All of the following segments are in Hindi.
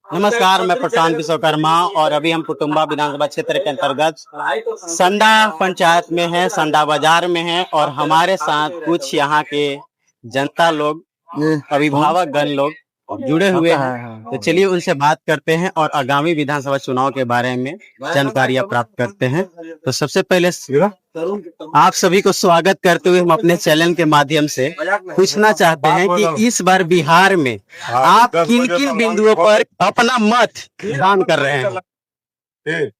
नमस्कार, मैं प्रशांत विश्वकर्मा और अभी हम कुटुम्बा विधानसभा क्षेत्र के अंतर्गत संडा पंचायत में हैं, संडा बाजार में हैं और हमारे साथ कुछ यहाँ के जनता लोग, अभिभावक गण लोग जुड़े हुए हैं। तो चलिए उनसे बात करते हैं और आगामी विधानसभा चुनाव के बारे में जानकारियां प्राप्त करते हैं। तो सबसे पहले आप सभी को स्वागत करते हुए हम अपने चैनल के माध्यम से पूछना चाहते हैं कि इस बार बिहार में आप किन किन बिंदुओं पर अपना मत दान कर रहे हैं।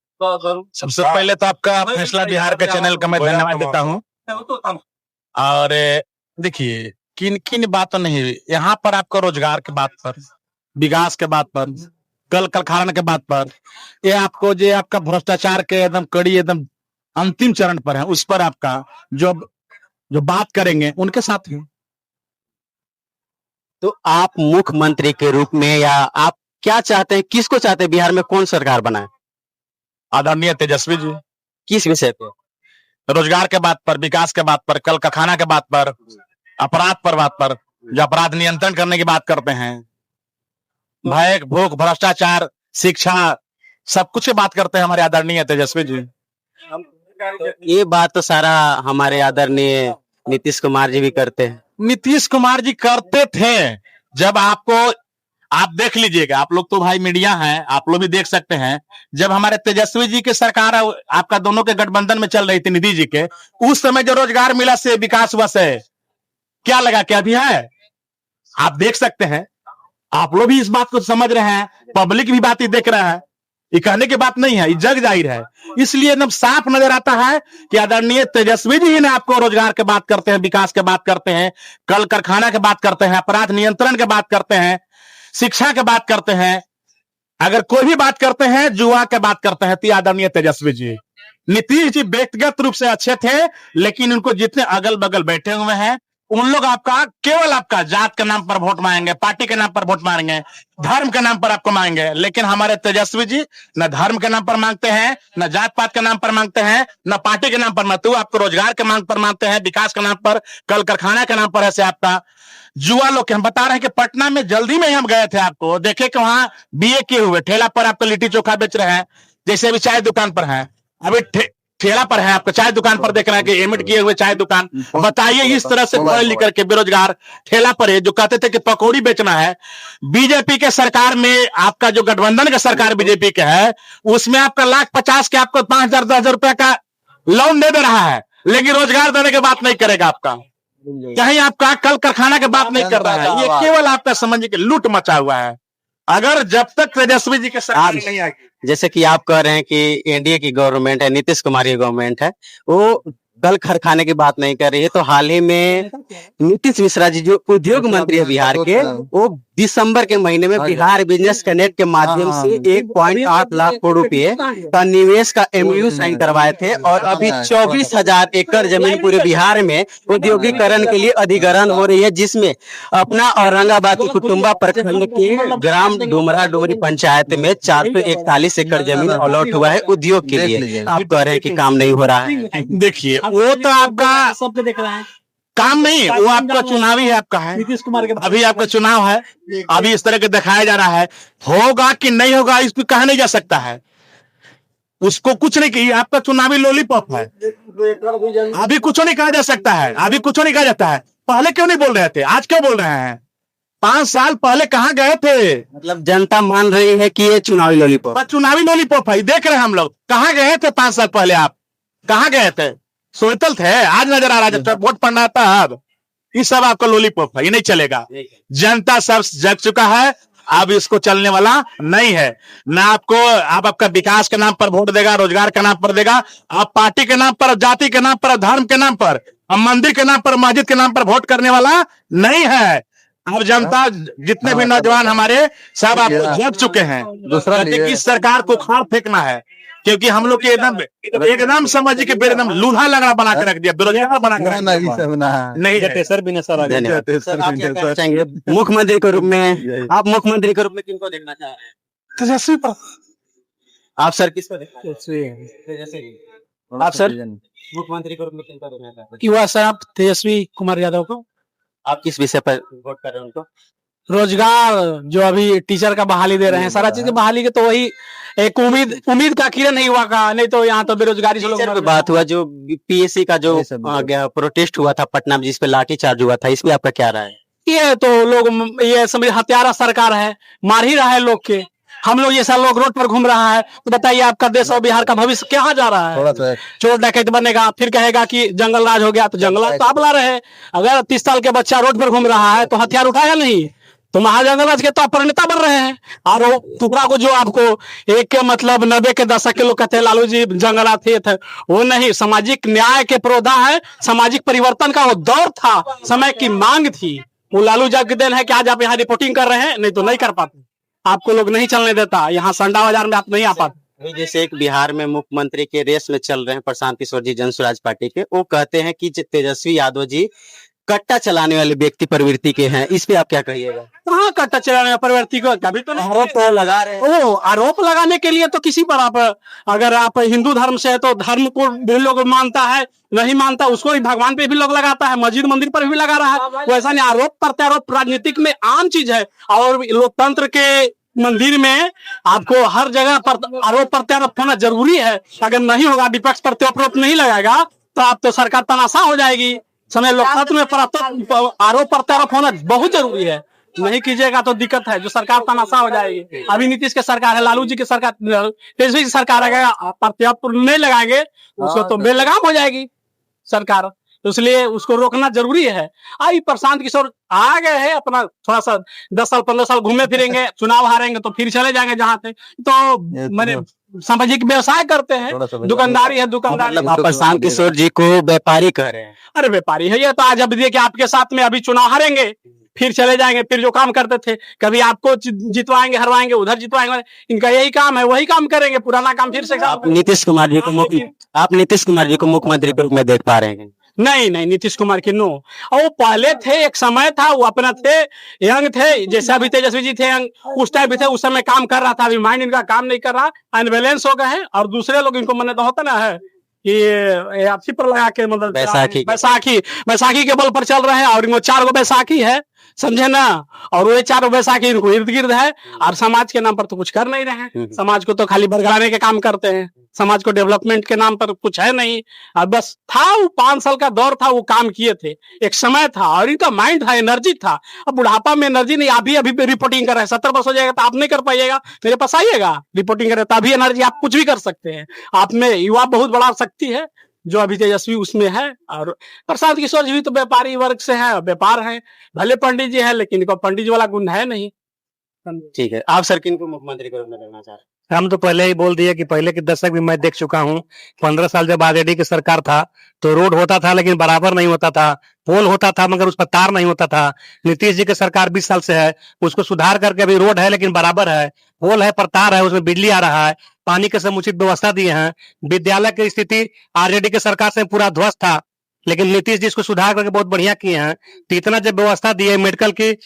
सबसे पहले तो आपका फैसला बिहार के चैनल का मैं धन्यवाद देता हूँ। और देखिए, किन किन बातों नहीं, यहाँ पर आपको रोजगार के बात पर, विकास के बात पर, कल कारखाना के बात पर, ये आपको जो आपका भ्रष्टाचार के एकदम कड़ी एकदम अंतिम चरण पर है, उस पर आपका जो जो बात करेंगे उनके साथ ही। तो आप मुख्यमंत्री के रूप में या आप क्या चाहते हैं, किसको चाहते हैं, बिहार में कौन सरकार बनाए? आदरणीय तेजस्वी जी। किस विषय पे? रोजगार के बात पर, विकास के बात पर, कल कारखाना के बात पर, अपराध पर बात पर, जो अपराध नियंत्रण करने की बात करते हैं, भय भूख भ्रष्टाचार शिक्षा सब कुछ की बात करते हैं हमारे आदरणीय तेजस्वी जी। तो ये बात तो सारा हमारे आदरणीय नीतीश कुमार जी भी करते हैं। नीतीश कुमार जी करते थे। जब आप देख लीजिएगा, आप लोग तो भाई मीडिया हैं, आप लोग भी देख सकते हैं, जब हमारे तेजस्वी जी की सरकार आपका दोनों के गठबंधन में चल रही थी, निधि जी के, उस समय जो रोजगार मिला से विकास हुआ से क्या लगा, क्या भी है? आप देख सकते हैं, आप लोग भी इस बात को समझ रहे हैं, पब्लिक भी बात ही देख रहा है। ये कहने की बात नहीं है, ये जग जाहिर है। इसलिए एकदम साफ नजर आता है कि आदरणीय तेजस्वी जी ने आपको रोजगार के बात करते हैं, विकास के बात करते हैं, कल कारखाना के बात करते हैं, अपराध नियंत्रण के बात करते हैं, शिक्षा के बात करते हैं, अगर कोई भी बात करते हैं, युवा के बात करते हैं, तो आदरणीय तेजस्वी जी। नीतीश जी व्यक्तिगत रूप से अच्छे थे, लेकिन उनको जितने अगल बगल बैठे हुए हैं, उन लोग आपका केवल आपका जात के नाम पर वोट मांगेंगे, पार्टी के नाम पर वोट मांगेंगे, धर्म के नाम पर आपको मांगेंगे। लेकिन हमारे तेजस्वी जी न धर्म के नाम पर मांगते हैं, न जात पात के नाम पर मांगते हैं, न पार्टी के नाम पर मांगते, आपको रोजगार के मांग पर मांगते हैं, विकास के नाम पर, कल कारखाना के नाम पर। ऐसे आपका युवा लोग, हम बता रहे हैं कि पटना में जल्दी में ही हम गए थे, आपको देखे कि वहां बीए किए हुए ठेला पर आपको लिट्टी चोखा बेच रहे हैं, जैसे अभी चाय दुकान पर है, अभी ठेला पर है, आपको चाय दुकान पर देख रहे हैं कि एमिट किए हुए चाय दुकान। बताइए, इस तरह से पढ़ लिख करके बेरोजगार ठेला पर है, जो कहते थे कि पकौड़ी बेचना है। बीजेपी के सरकार में, आपका जो गठबंधन का सरकार बीजेपी का है, उसमें आपका 1,50,000 के आपको 5,000 10,000 रुपए का लोन दे रहा है, लेकिन रोजगार देने की बात नहीं करेगा आपका, कहीं आपका कल कारखाना की बात नहीं कर रहा है। ये केवल आपका समझिए कि लूट मचा हुआ है। अगर जब तक तेजस्वी जी के सरकार नहीं आएगी, जैसे कि आप कह रहे हैं कि एनडीए की गवर्नमेंट है, नीतीश कुमार की गवर्नमेंट है, वो कल कारखाने की बात नहीं कर रही है, तो हाल ही में नीतीश मिश्रा जी जो उद्योग मंत्री है बिहार के, वो दिसंबर के महीने में बिहार बिजनेस कनेक्ट के माध्यम से 1.8 लाख करोड़ रुपए का निवेश का एमओयू साइन करवाए थे और अभी 24,000 एकड़ जमीन पूरे बिहार में औद्योगिकरण के लिए अधिग्रहण हो रही है, जिसमें अपना औरंगाबाद की कुटुम्बा प्रखंड के ग्राम डुमरा डुमरी पंचायत में 441 एकड़ जमीन अलॉट हुआ है उद्योग के लिए। आप कह रहे हैं कि काम नहीं हो रहा है। देखिए, वो तो आपका सबको देख रहा है, काम नहीं, वो आपका चुनावी है, आपका है, नीतीश कुमार के अभी आपका चुनाव है, अभी इस तरह के दिखाया जा रहा है, होगा कि नहीं होगा इसको कहा नहीं जा सकता है, उसको कुछ नहीं किया, आपका चुनावी लॉलीपॉप है, अभी कुछ नहीं कहा जा सकता है, अभी कुछ नहीं कहा जाता है। पहले क्यों नहीं बोल रहे थे, आज क्यों बोल रहे हैं? 5 साल पहले कहाँ गए थे? मतलब जनता मान रही है कि ये चुनावी लॉलीपॉप, चुनावी लॉलीपॉप है, देख रहे हैं हम लोग। कहाँ गए थे 5 साल पहले? आप कहाँ गए थे? सोतल थे, आज नजर आ रहा है, जब वोट पड़ना था। अब ये सब आपका लॉलीपॉप है, ये नहीं चलेगा। जनता सब जग चुका है, अब इसको चलने वाला नहीं है ना। आपका विकास के नाम पर वोट देगा, रोजगार के नाम पर देगा, आप पार्टी के नाम पर, जाति के नाम पर, धर्म के नाम पर, मंदिर के नाम पर, मस्जिद के नाम पर वोट करने वाला नहीं है। अब जनता, जितने भी नौजवान हमारे, सब आपको जग चुके हैं। दूसरा कि सरकार को खाड़ फेंकना है, क्योंकि हम लोग के एकदम समझ के एकदम लूल्हा लंगड़ा बना के रख दिया, बेरोजगार बना के नहीं। जटेसर भी नजर आ गया। मुख्यमंत्री के रूप में, आप मुख्यमंत्री के रूप में किनको देखना चाह रहे हैं? तेजस्वी पर। आप सर किसको देखना? आप सर मुख्यमंत्री के रूप में किनको देखना चाह रहे हैं? युवा साहब तेजस्वी कुमार यादव को। आप किस विषय पर वोट कर रहे हैं उनको? रोजगार जो अभी टीचर का बहाली दे रहे हैं, सारा चीज की बहाली के, तो वही एक उम्मीद का किरण ही हुआ का, नहीं तो यहाँ तो बेरोजगारी से लोग टीचर मर पे रहे बात हुआ, जो पीएससी का जो प्रोटेस्ट हुआ था पटना में, जिसपे लाठीचार्ज हुआ था, इस पे आपका क्या राय है? हैं। ये तो लोग, ये समझ हत्यारा सरकार है, मार ही रहा है लोग के। हम लोग जैसा लोग रोड पर घूम रहा है, तो बताइए आपका देश और बिहार का भविष्य कहाँ जा रहा है? चोर डकैत बनेगा, फिर कहेगा कि जंगल राज हो गया, तो जंगल राज तो आप ला रहे हैं। अगर 30 साल के बच्चा रोड पर घूम रहा है तो हथियार उठाया नहीं, तो महाजंगल राज के तो आप प्रणेता बन रहे हैं। और वो टुकड़ा को जो आपको एक के मतलब 90 के दशक के लोग कहते हैं लालू जी जंगलात थे, वो नहीं, सामाजिक न्याय के पुरोधा है, सामाजिक परिवर्तन का वो दौर था, समय की मांग थी। वो लालू जी की देन है कि आज आप यहाँ रिपोर्टिंग कर रहे हैं, नहीं तो नहीं कर पाते, आपको लोग नहीं चलने देता, यहाँ संडा बाजार में आप नहीं आ पाते। अभी जैसे एक बिहार में मुख्यमंत्री के रेस में चल रहे हैं प्रशांत किशोर जी, जन स्वराज पार्टी के, वो कहते हैं कि तेजस्वी यादव जी कट्टा चलाने वाले व्यक्ति प्रवृत्ति के हैं, इस पे आप क्या कहिएगा? कहाँ कट्टा चलाने वाले प्रवृत्ति को कभी तो नहीं आरोप तो लगा रहे हैं। ओ, आरोप लगाने के लिए तो किसी पर आप, अगर आप हिंदू धर्म से है तो धर्म को भी लोग मानता है, नहीं मानता उसको भी भगवान पे भी लोग लगाता है, मस्जिद मंदिर पर भी लगा रहा है। वैसा नहीं, आरोप प्रत्यारोप राजनीतिक में आम चीज है, और लोकतंत्र के मंदिर में आपको हर जगह पर आरोप प्रत्यारोप होना जरूरी है। अगर नहीं होगा, विपक्ष प्रत्यारोप नहीं लगाएगा, तो आप तो सरकार तनाशा हो जाएगी। समय लोकतंत्र में आरोप प्रत्यारोप होना बहुत जरूरी है, नहीं कीजिएगा तो दिक्कत है, जो सरकार तनाशा हो जाएगी। अभी नीतीश की सरकार है, लालू जी की सरकार, तेजस्वी की सरकार है, प्रत्यारोप नहीं लगाएंगे उसको तो बेलगाम हो जाएगी सरकार, तो इसलिए उसको रोकना जरूरी है। आई प्रशांत किशोर आ गए हैं, अपना थोड़ा सा 10 साल 15 साल घूमे फिरेंगे, चुनाव हारेंगे तो फिर चले जाएंगे जहाँ थे, तो मैंने सामाजिक व्यवसाय करते हैं, दुकानदारी है, दुकानदारी। मतलब आप प्रशांत किशोर जी को व्यापारी कह रहे हैं? अरे व्यापारी है ये तो, आज अब देखिए आपके साथ में अभी चुनाव हारेंगे, फिर चले जाएंगे, फिर जो काम करते थे, कभी आपको जितवाएंगे, हरवाएंगे, उधर जितवाएंगे, इनका यही काम है, वही काम करेंगे, पुराना काम फिर से। आप नीतीश कुमार जी को मुख्यमंत्री के रूप में देख पा रहे हैं? नहीं नहीं, नीतीश कुमार की नो। और वो पहले थे, एक समय था, वो अपना थे, यंग थे, जैसे अभी तेजस्वी जी थे यंग, उस टाइम भी थे, उस समय काम कर रहा था, अभी माइंड इनका काम नहीं कर रहा, अनबैलेंस हो गए हैं। और दूसरे लोग इनको मैंने तो होता ना है कि आपसी पर लगा के, मतलब बैसाखी के बल पर चल रहे हैं, और इनको 4 गो बैसाखी है, समझे ना, और वो 4 बैसाखी इनको इर्द गिर्द है, और समाज के नाम पर तो कुछ कर नहीं रहे हैं। समाज को तो खाली बरगड़ाने के काम करते हैं, समाज को डेवलपमेंट के नाम पर कुछ है नहीं। और बस था वो 5 साल का दौर था, वो काम किए थे, एक समय था, और इनका माइंड था, एनर्जी था। अब बुढ़ापा में एनर्जी नहीं, अभी रिपोर्टिंग कर रहे हैं, 70 वर्ष हो जाएगा तो आप नहीं कर पाइएगा, मेरे पास आइएगा, रिपोर्टिंग करें, तभी एनर्जी, आप कुछ भी कर सकते हैं। आप में युवा बहुत बड़ा शक्ति है, जो अभी तेजस्वी उसमें है। और प्रशांत किशोर जी भी तो व्यापारी वर्ग से है, व्यापार है, भले पंडित जी है, लेकिन इनको पंडित जी वाला गुण है नहीं। ठीक है, आप सर किनको मुख्यमंत्री के रूप में देखना चाह रहे हैं? हम तो पहले ही बोल दिए कि पहले के दशक भी मैं देख चुका हूँ। 15 साल जब आरजेडी की सरकार था तो रोड होता था लेकिन बराबर नहीं होता था, पोल होता था मगर उस पर तार नहीं होता था। नीतीश जी की सरकार 20 साल से है, उसको सुधार करके अभी रोड है लेकिन बराबर है, पोल है पर तार है, उसमें बिजली आ रहा है, पानी की समुचित व्यवस्था दिए हैं। विद्यालय की स्थिति आरजेडी की सरकार से पूरा ध्वस्त था, लेकिन नीतीश जी इसको सुधार करके बहुत बढ़िया किए हैं। तो इतना जब व्यवस्था दिए, मेडिकल की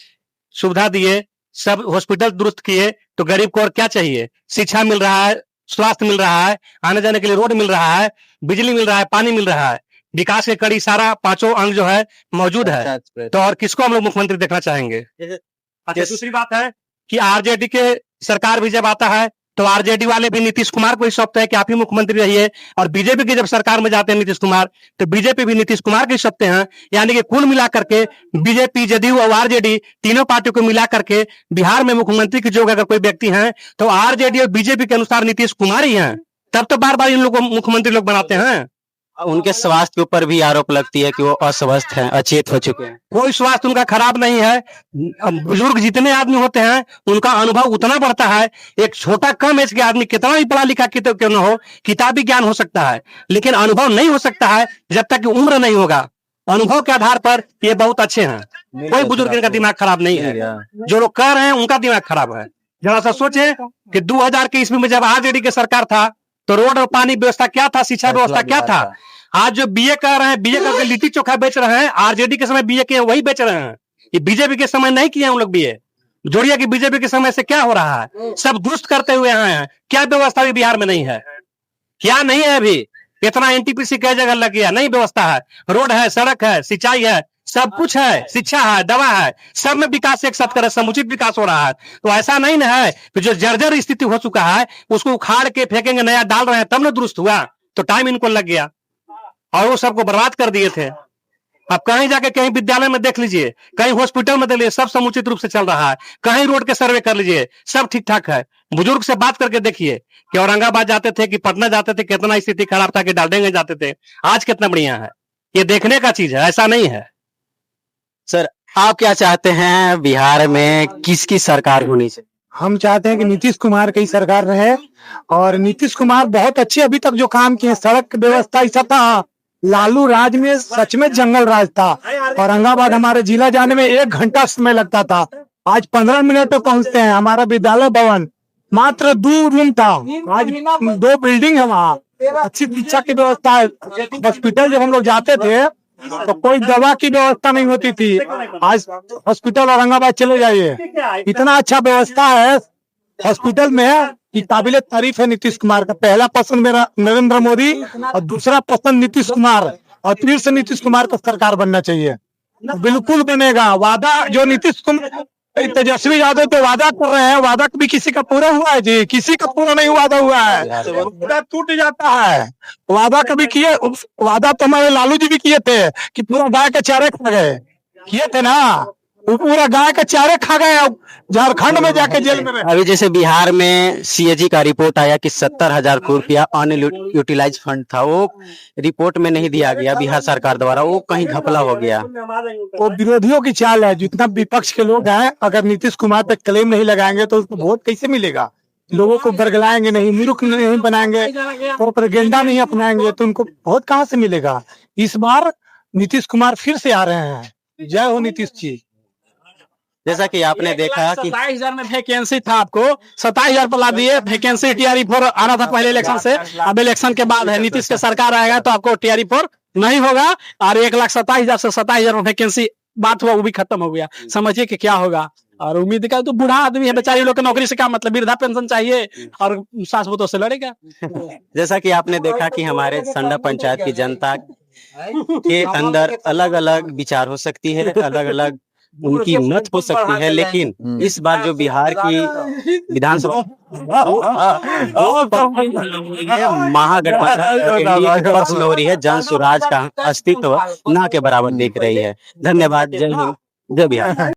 सुविधा दिए, सब हॉस्पिटल दुरुस्त किए, तो गरीब को और क्या चाहिए? शिक्षा मिल रहा है, स्वास्थ्य मिल रहा है, आने जाने के लिए रोड मिल रहा है, बिजली मिल रहा है, पानी मिल रहा है, विकास के कड़ी सारा 5 अंग जो है मौजूद है। तो और किसको हम लोग मुख्यमंत्री देखना चाहेंगे? अच्छा, दूसरी बात है कि आरजेडी के सरकार भी जब आता है तो आरजेडी वाले भी नीतीश कुमार को ही सौंपते हैं कि आप ही मुख्यमंत्री रहिए, और बीजेपी की जब सरकार में जाते हैं नीतीश कुमार तो बीजेपी भी नीतीश कुमार के सौंपते हैं। यानी कि कुल मिला करके बीजेपी, जदयू और आरजेडी तीनों पार्टियों को मिला करके बिहार में मुख्यमंत्री की जो अगर कोई व्यक्ति है तो आरजेडी और बीजेपी के अनुसार नीतीश कुमार ही है। तब तो बार बार इन लोग को मुख्यमंत्री लोग बनाते हैं। उनके स्वास्थ्य के ऊपर भी आरोप लगती है कि वो अस्वस्थ हैं, अचेत हो चुके हैं। कोई स्वास्थ्य उनका खराब नहीं है। बुजुर्ग जितने आदमी होते हैं उनका अनुभव उतना बढ़ता है। एक छोटा कम एज के आदमी कितना भी पढ़ा लिखा क्यों न हो, किताबी ज्ञान हो सकता है, लेकिन अनुभव नहीं हो सकता है जब तक कि उम्र नहीं होगा। अनुभव के आधार पर ये बहुत अच्छे हैं, कोई बुजुर्ग इनका दिमाग खराब नहीं है। जो लोग कह रहे हैं उनका दिमाग खराब है। जरा सा सोचे कि 2000 के ईस्वी में जब आरजेडी की सरकार था तो रोड और पानी व्यवस्था क्या था, शिक्षा व्यवस्था क्या था। आज जो बीए कर रहे हैं, बीए करके लिट्टी चोखा बेच रहे हैं, आरजेडी के समय बीए किए वही बेच रहे हैं। ये बीजेपी के समय नहीं किए हम लोग बीए। जोड़िए कि बीजेपी के समय से क्या हो रहा है, सब दुरुस्त करते हुए आए हैं। क्या व्यवस्था भी बिहार में नहीं है? क्या नहीं है? अभी इतना एनटीपीसी कई जगह लग गया, नहीं व्यवस्था है, रोड है, सड़क है, सिंचाई है, सब कुछ है, शिक्षा है, दवा है, सब में विकास एक साथ करे, समुचित विकास हो रहा है। तो ऐसा नहीं ना है कि जो जर्जर स्थिति हो चुका है उसको उखाड़ के फेंकेंगे, नया डाल रहे हैं तब ना दुरुस्त हुआ। तो टाइम इनको लग गया और वो सबको बर्बाद कर दिए थे। आप कहीं जाके कहीं विद्यालय में देख लीजिए, कहीं हॉस्पिटल में देख लीजिए, सब समुचित रूप से चल रहा है। कहीं रोड के सर्वे कर लीजिए, सब ठीक ठाक है। बुजुर्ग से बात करके देखिए कि औरंगाबाद जाते थे कि पटना जाते थे, कितना स्थिति खराब था, कि डालडेंगे जाते थे, आज कितना बढ़िया है। ये देखने का चीज है, ऐसा नहीं है। सर आप क्या चाहते हैं बिहार में किसकी सरकार होनी चाहिए? हम चाहते हैं कि नीतीश कुमार की सरकार रहे, और नीतीश कुमार बहुत अच्छे अभी तक जो काम किए, सड़क व्यवस्था ऐसा था। लालू राज में सच में जंगल राज था। औरंगाबाद हमारे जिला जाने में 1 घंटा समय लगता था, आज 15 मिनट में पहुंचते हैं। हमारा विद्यालय भवन मात्र 2 रूम था, आज 2 बिल्डिंग है। वहाँ अच्छी शिक्षा की व्यवस्था है। हॉस्पिटल जब हम लोग जाते थे तो कोई दवा की व्यवस्था नहीं होती थी, आज हॉस्पिटल औरंगाबाद चले जाइए, इतना अच्छा व्यवस्था है हॉस्पिटल में कि काबिले तारीफ है। नीतीश कुमार का पहला पसंद मेरा नरेंद्र मोदी और दूसरा पसंद नीतीश कुमार, और फिर से नीतीश कुमार का सरकार बनना चाहिए। बिल्कुल बनेगा। वादा जो नीतीश कुमार तेजस्वी यादव पे वादा कर रहे हैं, वादा भी किसी का पूरा हुआ है जी? किसी का पूरा नहीं वादा हुआ है, पूरा टूट जाता है। वादा कभी किए, वादा तो हमारे लालू जी भी किए थे कि पूरा गाय के चारे खा गए, किए थे ना, वो पूरा गाय के चारे खा गए, झारखंड में जाके जेल में रहे। अभी जैसे बिहार में सीएजी का रिपोर्ट आया कि 70,000 करोड़ रुपया अनयूटिलाइज फंड था, वो रिपोर्ट में नहीं दिया गया बिहार सरकार द्वारा, वो कहीं घपला हो गया। वो विरोधियों की चाल है। जितना विपक्ष के लोग हैं, अगर नीतीश कुमार पे क्लेम नहीं लगाएंगे तो उसको वोट कैसे मिलेगा? लोगों को बरगलाएंगे नहीं, मूर्ख नहीं बनाएंगे, प्रोपेगेंडा नहीं अपनाएंगे तो उनको वोट कहाँ से मिलेगा? इस बार नीतीश कुमार फिर से आ रहे हैं। जय हो नीतीश जी। जैसा कि आपने देखा कि 27,000 में वैकेंसी था, आपको 27,000 पर ला दिए वैकेंसी। टीआरई 4 आना था पहले इलेक्शन से, अब इलेक्शन के बाद है, नीतीश के सरकार आएगा तो आपको टीआरई 4 नहीं होगा। और 1,27,000 से 27,000 में वैकेंसी बात हुआ, वो भी खत्म हो गया। समझिए कि क्या होगा। और उम्मीद का तो बूढ़ा आदमी है, बेचारी लोग के नौकरी से क्या मतलब, वृद्धा पेंशन चाहिए और सास बहू से लड़ेगा। जैसा कि आपने देखा कि हमारे संडा पंचायत की जनता के अंदर अलग अलग विचार हो सकती है, अलग अलग उनकी मत हो सकती है, लेकिन इस बार जो बिहार की विधानसभा महागठबंधन के पक्ष में हो रही है, जन स्वराज का अस्तित्व ना के बराबर देख रही है। धन्यवाद। जय हिंद, जय बिहार।